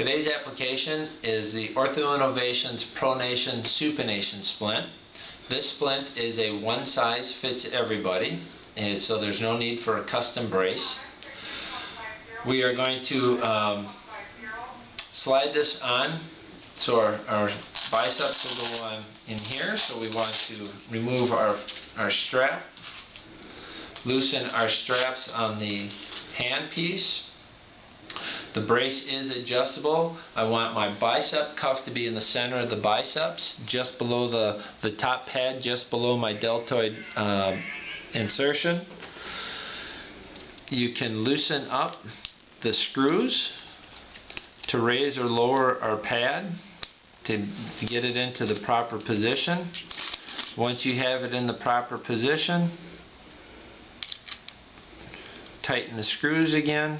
Today's application is the Ortho Innovations Pronation Supination splint. This splint is a one size fits everybody, and so there's no need for a custom brace. We are going to slide this on, so our biceps will go on in here. So we want to remove our strap, loosen our straps on the hand piece. The brace is adjustable. I want my bicep cuff to be in the center of the biceps, just below the top pad, just below my deltoid insertion. You can loosen up the screws to raise or lower our pad to get it into the proper position. Once you have it in the proper position, tighten the screws again.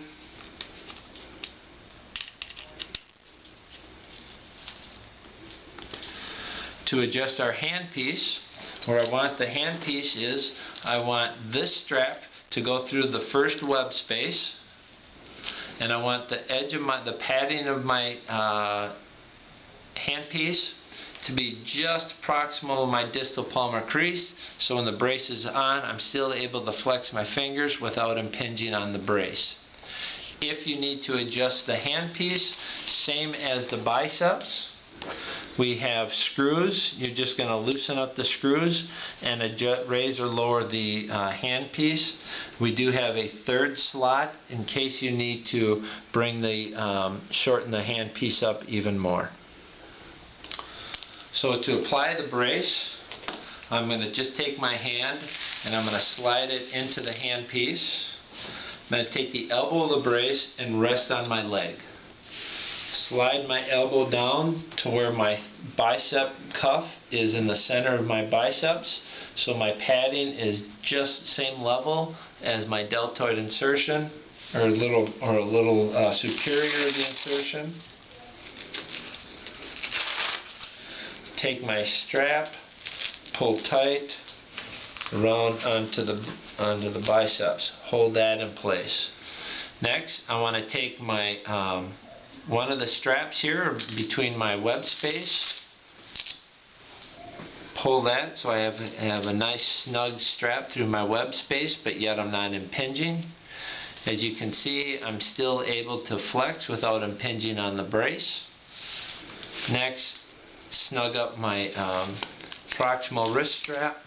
To adjust our handpiece, where I want the handpiece is, I want this strap to go through the first web space, and I want the edge of the padding of my handpiece to be just proximal to my distal palmar crease, so when the brace is on, I'm still able to flex my fingers without impinging on the brace. If you need to adjust the handpiece, same as the biceps, we have screws. You're just going to loosen up the screws and raise or lower the handpiece. We do have a third slot in case you need to bring the shorten the handpiece up even more. So to apply the brace, I'm going to just take my hand and I'm going to slide it into the handpiece. I'm going to take the elbow of the brace and rest on my leg. Slide my elbow down to where my bicep cuff is in the center of my biceps, so my padding is just same level as my deltoid insertion, or a little superior to the insertion. Take my strap, pull tight around onto the biceps. Hold that in place. Next, I want to take my one of the straps here between my web space, pull that so I have a nice snug strap through my web space, but yet I'm not impinging. As you can see, I'm still able to flex without impinging on the brace. Next, snug up my proximal wrist strap.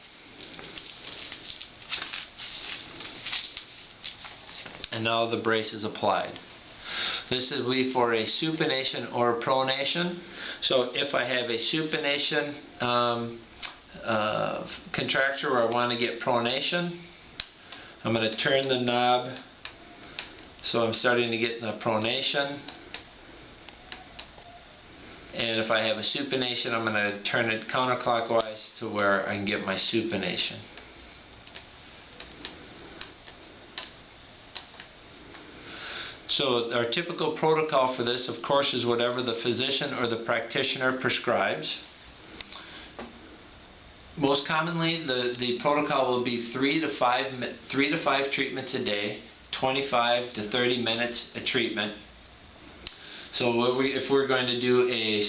And now the brace is applied. This is for a supination or a pronation. So if I have a supination contracture where I want to get pronation, I'm going to turn the knob so I'm starting to get in the pronation. And if I have a supination, I'm going to turn it counterclockwise to where I can get my supination. So our typical protocol for this, of course, is whatever the physician or the practitioner prescribes. Most commonly, the protocol will be 3 to 5 treatments a day, 25 to 30 minutes a treatment. So if we're going to do a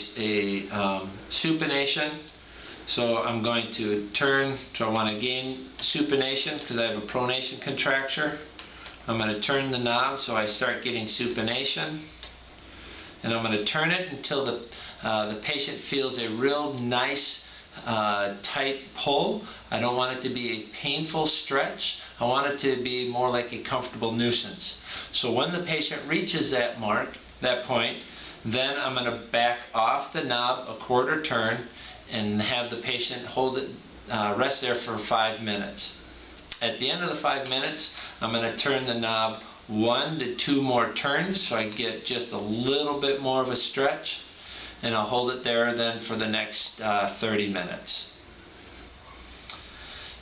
supination, so I'm going to turn, so I want to gain supination because I have a pronation contracture. I'm going to turn the knob so I start getting supination, and I'm going to turn it until the patient feels a real nice tight pull. I don't want it to be a painful stretch. I want it to be more like a comfortable nuisance. So when the patient reaches that point, then I'm going to back off the knob a quarter turn and have the patient hold it, rest there for 5 minutes. At the end of the 5 minutes, I'm going to turn the knob 1 to 2 more turns so I get just a little bit more of a stretch, and I'll hold it there then for the next 30 minutes.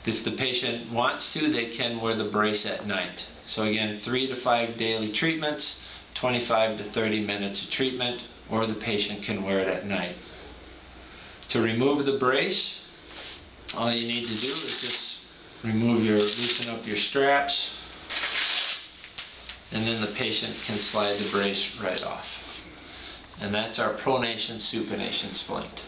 If the patient wants to, they can wear the brace at night. So again, 3 to 5 daily treatments, 25 to 30 minutes of treatment, or the patient can wear it at night. To remove the brace, all you need to do is just loosen up your straps, and then the patient can slide the brace right off. And that's our pronation supination splint.